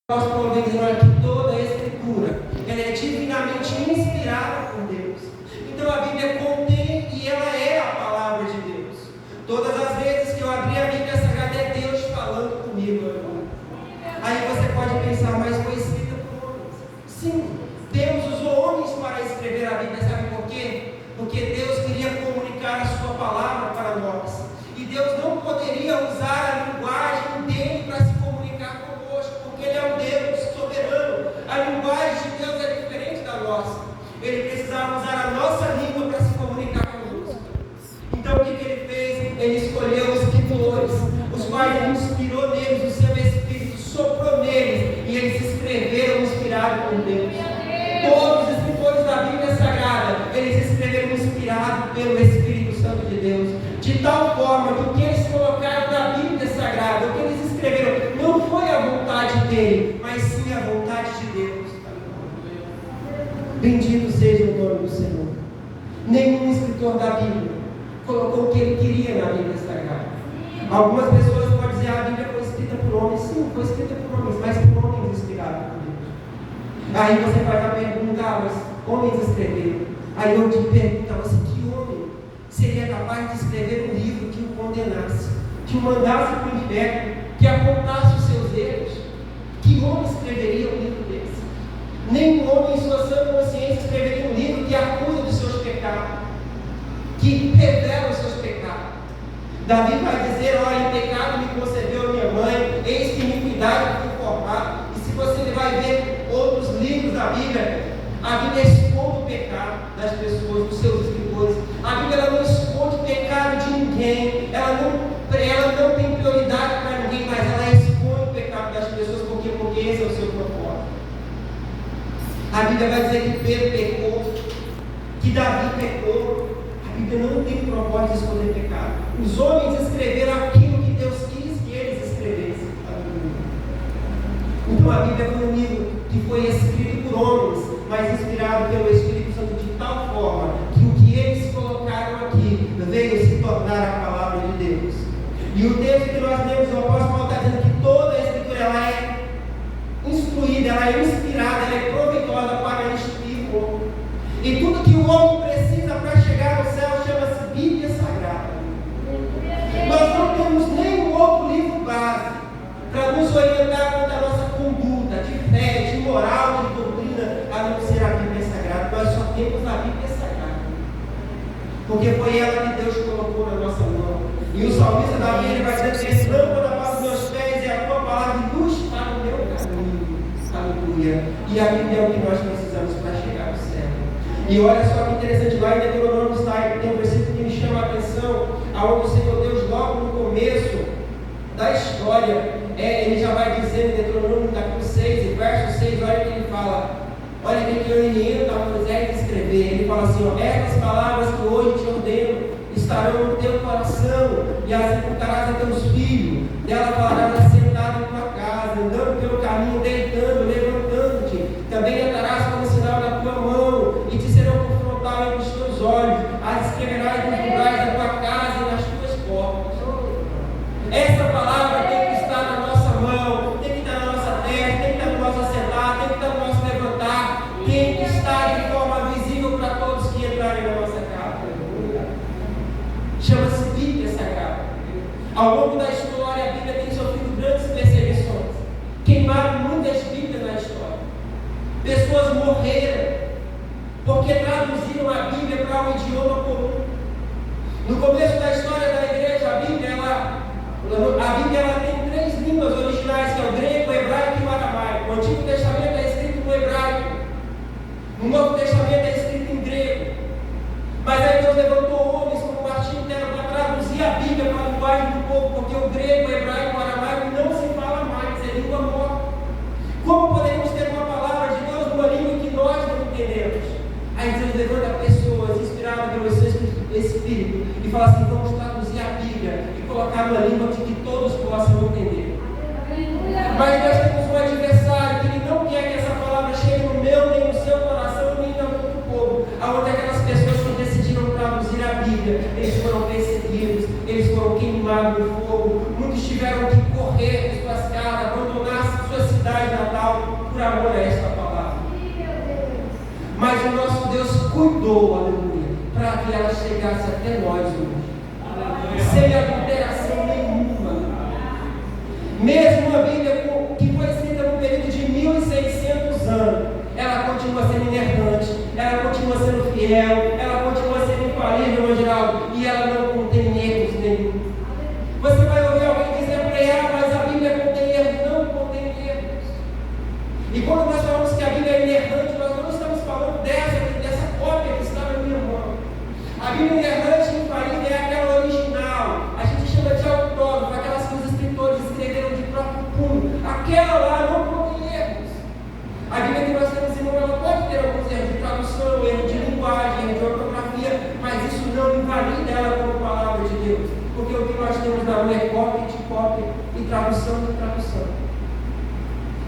Paulo vem dizendo que toda a Escritura ela é divinamente inspirada por Deus. Então a Bíblia contém e ela é a palavra de Deus. Todas as vezes que eu abri a Bíblia Sagrada é Deus falando comigo agora. Aí você pode pensar, mas foi escrita por homens. Sim, Deus usou homens para escrever a Bíblia, sabe por quê? Porque Deus queria comunicar a sua palavra para nós. E Deus não poderia usar a linguagem dele para se comunicar conosco, porque Ele é um Deus soberano. A linguagem de Deus é diferente da nossa. Ele precisava usar a nossa língua para se comunicar conosco. Então o que Ele fez? Ele escolheu os escritores, os quais Ele inspirou neles, o seu Espírito soprou neles, e eles escreveram inspirados por Deus. Todos os escritores da Bíblia Sagrada, eles escreveram inspirados pelo Espírito Santo de Deus, de tal forma que o que eles colocaram na Bíblia Sagrada, o que eles escreveram, não foi a vontade dele, mas sim a vontade de Deus. Bendito seja o nome do Senhor. Nenhum escritor da Bíblia colocou o que ele queria na Bíblia Sagrada. Algumas pessoas podem dizer, a Bíblia foi escrita por homens. Sim, foi escrita por homens, mas por homens inspirados por Deus. Aí você faz a pergunta, mas homens escreveram. Aí eu te pergunto a você, que homem seria capaz de escrever um livro que o condenasse, que o mandasse para o inferno, que apontasse os seus erros? Que homem escreveria um livro desse? Nenhum homem em sua sã consciência escreveria um livro que acusa dos seus pecados, que revela os seus pecados. Davi vai dizer, olha, em pecado me concebeu minha mãe, eis que iniquidade fui formado. E se você vai ver outros livros da Bíblia, a Bíblia esconde o pecado das pessoas, dos seus escritores. A Bíblia ela não esconde o pecado de ninguém, ela não tem prioridade para ninguém, mas ela esconde o pecado das pessoas, porque esse é o seu propósito. A Bíblia vai dizer que Pedro pecou, que Davi pecou. A Bíblia não tem propósito de esconder pecado. Os homens escreveram aquilo que Deus quis que eles escrevessem. Então a Bíblia foi um livro que foi escrito por homens, mas inspirado pelo Espírito Santo de tal forma que o que eles colocaram aqui veio se tornar a palavra de Deus. E o texto que nós lemos, o apóstolo Paulo está dizendo que toda a Escritura ela é instruída, ela é inspirada, ela é proveitosa para instruir o homem. E tudo que o homem precisa para chegar ao céu chama-se Bíblia Sagrada. Nós não temos nenhum outro livro base para nos orientar quanto à nossa conduta, de fé, de moral, de doutrina, a não ser a Bíblia Sagrada. Nós só temos a Bíblia Sagrada, porque foi ela que Deus colocou na nossa mão. E o salmista Davi ele vai dizer, lâmpada para os meus pés e a tua palavra de luz para o meu caminho. Aleluia. E a Bíblia é o que nós precisamos para chegar ao céu. E olha só que interessante, lá em Deuteronômio tem um versículo que me chama a atenção, aonde o Senhor Deus, logo no começo da história, ele já vai dizer em Deuteronômio capítulo 6, e verso 6, olha que ele fala, olha que ele orienta a Moisés a escrever, ele fala assim, ó, estas palavras que hoje te ordeno estarão no teu coração, e as inculcarás a teus filhos, dela falarás assentado em tua casa, andando pelo caminho, deitando, levantando-te, também atarás como sinal na tua mão, e te serão por frontal entre os teus olhos, as escreverás nos lugares da tua casa e nas tuas portas. Essa palavra tem que estar na nossa mão, tem que estar na nossa testa, tem que estar no nosso assentar, tem que estar no nosso levantar, tem que estar de forma visível para todos que entrarem na nossa casa. Chama-se Bíblia Sagrada. Ao longo da história, a Bíblia tem sofrido grandes perseguições. Queimaram muitas Bíblias na história. Pessoas morreram porque traduziram a Bíblia para um idioma comum. No começo da história da igreja, a Bíblia ela tem 3 línguas originais, que é o grego, o hebraico e o aramaico. O Antigo Testamento é escrito no hebraico. O Novo Testamento é escrito em grego. Mas aí Deus levantou homens como Martim Lutero para traduzir a Bíblia para a linguagem do povo, porque o grego, o hebraico e o aramaico não se fala mais, é língua morta. Como podemos ter uma palavra de Deus numa língua que nós não entendemos? Aí Deus levanta pessoas inspiradas pelo Espírito e fala assim, vamos traduzir a Bíblia e colocar numa língua de que todos possam entender. Mas nós temos um adversário que ele não quer que essa palavra chegue no meu, nem no seu coração, nem no outro povo. Aonde aquelas pessoas que decidiram traduzir a Bíblia, eles foram perseguidos, eles foram queimados no fogo, muitos tiveram que correr de suas casas, abandonar sua cidade natal, algo por amor a esta palavra. Mas o nosso Deus cuidou, aleluia, para que ela chegasse até nós hoje, sem adulteração nenhuma. Mesmo a Bíblia, que foi escrita no período de 1600 anos, ela continua sendo inerrante, ela continua sendo fiel, ela continua sendo infalível, Geraldo, e ela não contém erros nenhum. Você vai ouvir alguém dizer para ela, mas a Bíblia contém erros. Não contém erros. E quando nós falamos que a Bíblia é inerrante, nós não estamos falando dessa cópia que está na minha mão. A Bíblia inerrante e infalível é aquela original. A gente chama de autógrafo, aquelas que os escritores escreveram de próprio punho. Aquela lá não contém erros. A Bíblia que nós temos em mão, ela pode ter alguns erros de tradução, erro de linguagem, erro de ortografia, mas isso não invalida ela como palavra de Deus. Porque o que nós temos na mão é cópia de cópia e tradução de tradução.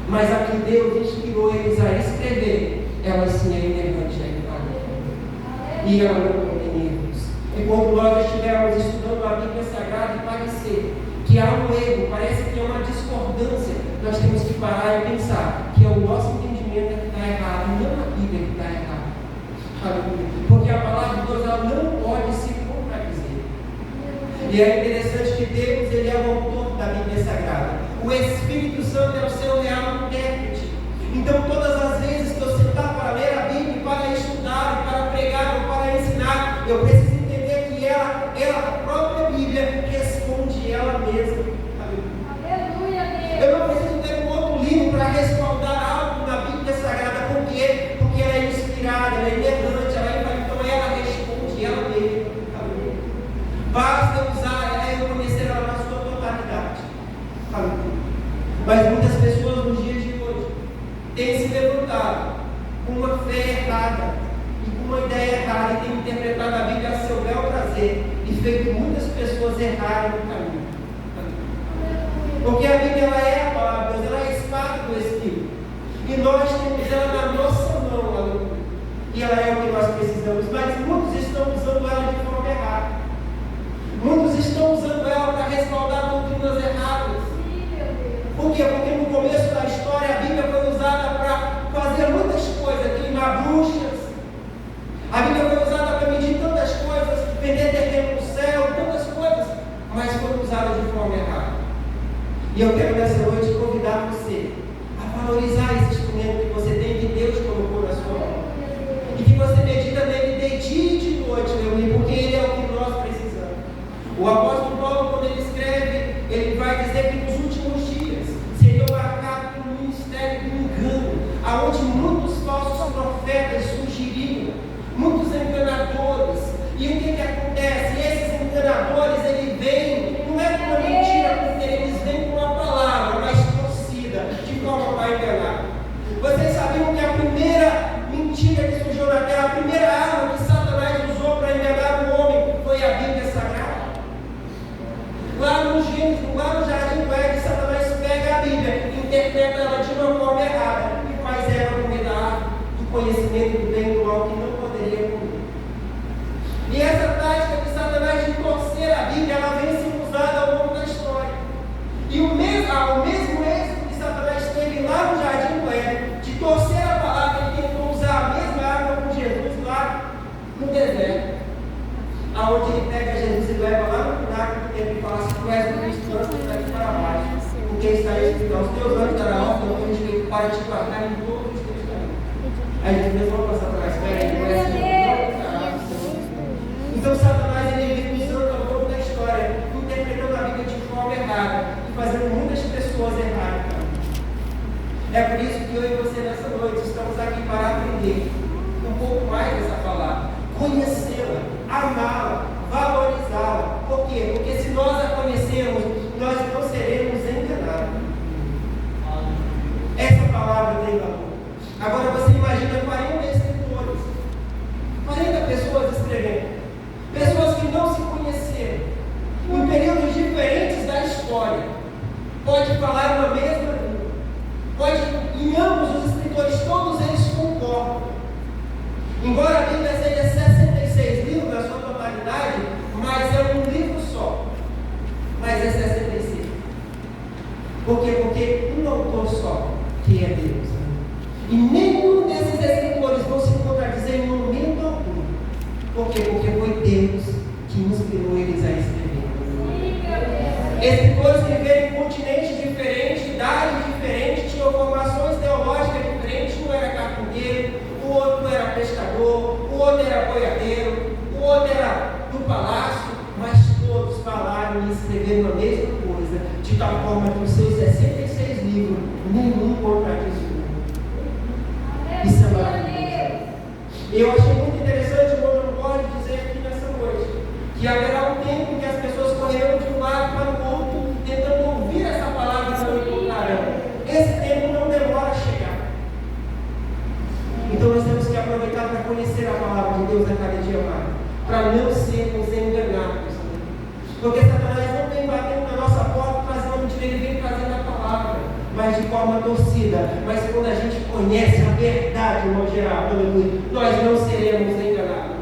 Mas a que Deus inspirou eles a escrever, ela sim é inerrante, é infalível. E ela não contém erros. E quando nós estivermos estudando a Bíblia Sagrada e parecer que há um erro, parece que há uma discordância, nós temos que parar e pensar que é o nosso entendimento que está errado, não a Bíblia que está errada. Porque a palavra de Deus ela não pode se contradizer. E é interessante que Deus ele é o autor da Bíblia Sagrada. O Espírito Santo é o seu real intérprete. Então todas as vezes que eu sentar para ler a Bíblia, para estudar, para pregar ou para ensinar, eu preciso entender que ela a própria Bíblia, responde ela mesma. Aleluia, Deus. Eu não preciso ter um outro livro para respaldar algo na Bíblia Sagrada. Por quê? Porque ela é inspirada, ela é inerrante, então ela responde ela mesma. Aleluia. Basta usar ela e reconhecer ela na sua totalidade. Aleluia. Mas muitas pessoas nos dias de hoje têm se levantado com uma fé errada e com uma ideia errada e têm interpretado a Bíblia a seu bel prazer e feito muitas pessoas errarem no caminho. Porque a Bíblia ela é a palavra de Deus, ela é a espada do Espírito. E nós temos ela na nossa mão, aleluia. E ela é o que nós precisamos. Mas muitos estão usando ela de forma errada. Muitos estão usando ela para respaldar doutrinas erradas. Por quê? Porque no começo da história a Bíblia foi usada para fazer muitas coisas, queimar bruxas. A Bíblia foi usada para medir tantas coisas, vender terreno no céu, tantas coisas, mas foi usada de forma errada. E eu quero nessa noite convidar você a valorizar esse instrumento que você tem, que Deus colocou na sua mão. E que você medita nele de dia e de noite, meu amigo, porque ele é o que nós precisamos. O apóstolo Paulo, quando ele escreve, ele vai dizer que nos últimos dias seria marcado por um ministério do engano, aonde muitos falsos profetas surgiriam, muitos enganadores. E o que acontece? Esses enganadores, eles vêm, não é com uma mentira, porque eles vêm com uma palavra, mas torcida, de forma para enganar. Vocês sabiam que a primeira mentira que surgiu na terra, a primeira arma que Satanás usou para enganar o homem foi a Bíblia Sagrada? Lá no jardim do Éden, Satanás pega a Bíblia, interpreta ela de uma forma errada e faz ela comer da árvore do conhecimento do bem e do mal que não poderia comer. E essa tática de Satanás de torcer a Bíblia, ela vem sendo usada ao longo da história. E o mesmo êxito que Satanás teve lá no jardim do Éden, de torcer a palavra, ele tentou usar a mesma arma com Jesus lá no deserto. Aonde ele pega Jesus e leva lá no pináculo do templo e fala assim: tu és o Cristo, lança daqui para baixo. Porque está escrito: aos teus olhos dará alta, eu tenho direito para te guardar em todos os teus caminhos. Aí a gente mesmo vai passar para a espera, ele não é assim. Então Satanás ele vem usando ao longo da história, interpretando a Bíblia de forma errada e fazendo muitas pessoas errarem. É por isso que eu e você nessa noite estamos aqui para aprender um pouco mais dessa palavra, conhecê-la, amá-la, valorizá-la. Por quê? Porque se nós a conhecermos, nós não seremos enganados. Essa palavra tem valor. Agora você imagina 40 escritores, 40 pessoas escrevendo, pessoas que não se conheceram, em períodos diferentes da história, pode falar uma mesma língua, pode, em ambos os escritores, todos eles concordam. Embora a Bíblia seja 66 livros na sua totalidade, mas é um livro só, mas é 66. Por quê? Porque um autor só, que é Deus. E nenhum desses escritores vão se contradizer em momento algum. Por quê? Porque foi Deus que inspirou eles a escrever. Escritores que viveram em continentes diferentes, idades diferentes, tinham formações teológicas diferentes. Um era carpinteiro, o outro era pescador, o outro era boiadeiro, o outro era do palácio, mas todos falaram e escreveram a mesma coisa, de tal forma que os seus 66 livros, nenhum contradiz o outro. Isso é maravilhoso. Eu achei muito interessante o Roman Gordon dizer aqui nessa noite, que haverá um tempo em que as pessoas correrão de um lado para o outro, tentando ouvir essa palavra e não encontrarão. Esse tempo não demora a chegar. Então nós temos que aproveitar para conhecer a palavra de Deus a cada dia mais, para não sermos enganados. Porque Satanás não vem batendo na nossa porta trazendo mentira, ele vem trazendo a palavra, mas de forma torcida. Mas quando a gente conhece a verdade, no geral, nós não seremos enganados.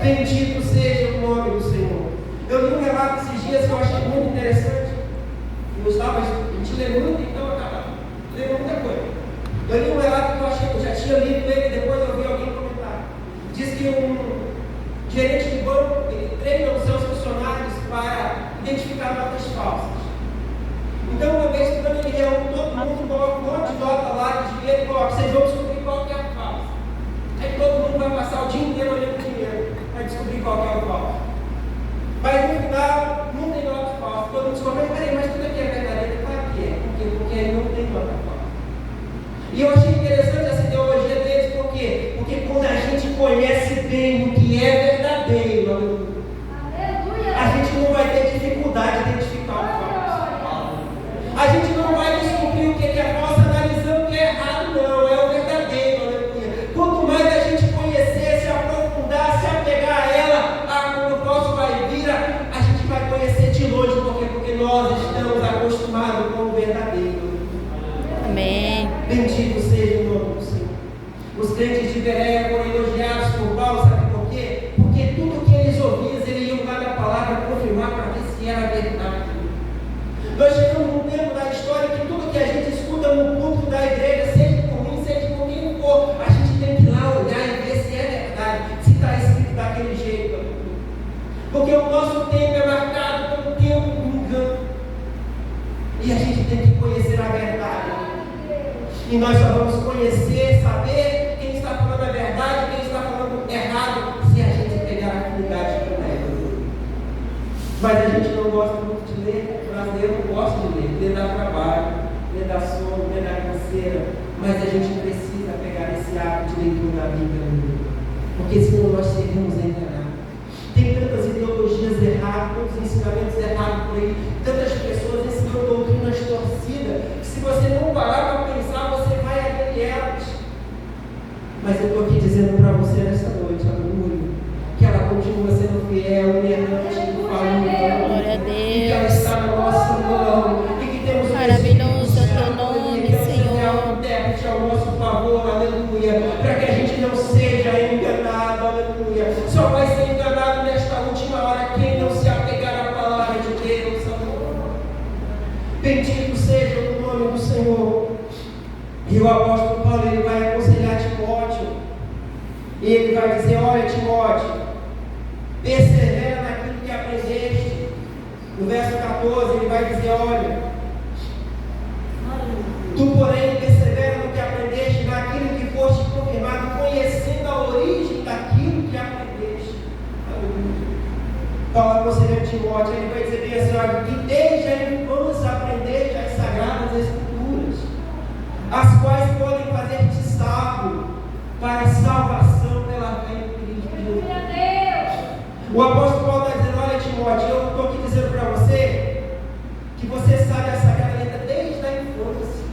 Bendito seja o nome do Senhor. Eu li um relato esses dias que eu achei muito interessante. A gente lê muito, então acaba lendo muita coisa. Eu li um relato que eu já tinha lido ele, depois eu vi alguém comentar. Diz que um gerente de banco, ele treina os seus funcionários para identificar notas falsas. Então, uma vez quando ele reúne todo mundo, coloca um monte de nota lá de dinheiro e coloca, vocês vão descobrir qual que é a falsa. Aí todo mundo vai passar o dia inteiro olhando o dinheiro para descobrir qual que é o falso. Mas no final, não tem nota falsa. Todo mundo descobre, mas tudo aqui é verdadeiro. Claro que é. Por quê? Porque aí não tem nota falsa. E eu achei interessante essa ideologia deles, por quê? Porque quando a gente conhece bem o que é verdadeiro, a gente não vai ter dificuldade de identificar o falso. A gente não vai descobrir o que é falso analisando o que é errado, não. É o verdadeiro, aleluia. Quanto mais a gente conhecer, se aprofundar, se apegar a ela, quando o falso vai vir, a gente vai conhecer de longe, porque nós estamos acostumados com o verdadeiro. Amém. Bendito seja o nome do Senhor. Os crentes de Bereia foram elogiados por Paulo, sabe por quê? Porque tudo que eles ouviam, eles iam lá na palavra confirmar para ver se era verdade. Nós chegamos num tempo da história que tudo que a gente escuta no púlpito da igreja, seja por mim, seja por quem for, a gente tem que ir lá olhar e ver se é verdade, se está escrito daquele jeito. Porque o nosso tempo é marcado pelo tempo do engano. E a gente tem que conhecer a verdade. E nós só vamos conhecer, saber quem está falando a verdade, quem está falando errado, se a gente pegar a afinidade com ela. Mas a gente não gosta muito de ler, o brasileiro não gosta de ler. Ler dá trabalho, ler dá sono, ler dá canseira. Mas a gente precisa pegar esse hábito de leitura da Bíblia. Porque senão nós seremos enganados. Tem tantas ideologias erradas, tantos ensinamentos errados por aí, tantas pessoas ensinando doutrinas torcidas, que se você não parar para pensar, você vai aderir elas. Mas eu estou aqui dizendo para você nessa noite, aleluia, que ela continua sendo fiel, inerrante, Glória a Deus. e que ela está no nosso mão, e que temos maravilhoso é o teu nome, Senhor. Intérprete ao nosso favor, aleluia, para que a gente não seja enganado, aleluia. Só vai ser enganado nesta última hora quem não se apegar à palavra de Deus, aleluia. Bendito seja o nome do Senhor. E o apóstolo Paulo, ele vai aconselhar Timóteo, e ele vai dizer: olha, Timóteo, persevera naquilo que aprendeste. No verso 14 ele vai dizer: olha, tu porém persevera no que aprendeste, naquilo que foste confirmado, conhecendo a origem daquilo que aprendeste. Paulo aconselhando Timóteo, ele vai dizer bem assim: olha, que desde a infância aprendeste as sagradas escrituras, as quais podem fazer-te sábio para a salvação pela fé em Cristo Jesus. O apóstolo Paulo está dizendo: olha, Timóteo, eu estou aqui dizendo para você que você sabe a Sagrada Letra desde a infância.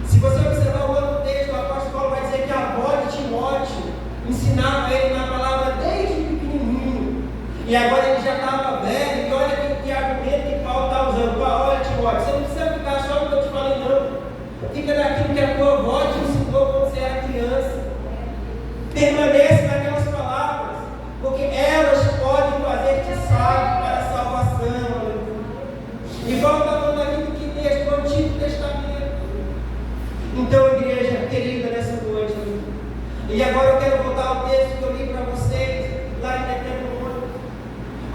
Se você observar o outro texto, o apóstolo Paulo vai dizer que a avó de Timóteo ensinava ele na palavra desde pequenininho. E agora ele já estava velho, e olha que argumento que Paulo está usando. Olha, Timóteo, você não precisa ficar só no que eu te falei, não. Fica naquilo que a tua avó te ensinou quando você era criança. Permanece naquelas palavras, porque elas podem fazer-te sábio para a salvação. E Paulo está falando aqui do que texto? Do Antigo Testamento. Então, igreja querida, nessa noite, e agora eu quero voltar ao texto que eu li para vocês, lá em Deuteronômio,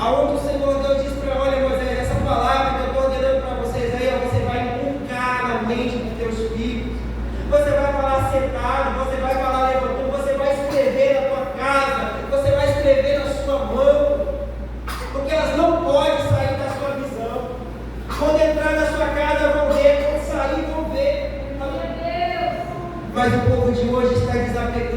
aonde o Senhor Deus diz para, olha Moisés, essa palavra que eu estou ordenando para vocês aí, você vai inculcar na mente dos teus filhos, você vai falar sentado, você vai falar levantando, você vai escrever na tua casa, você vai escrever na sua mão, porque elas não podem sair da sua visão. Quando entrar na sua casa vão ver, quando sair vão ver. Mas o povo de hoje está desapegado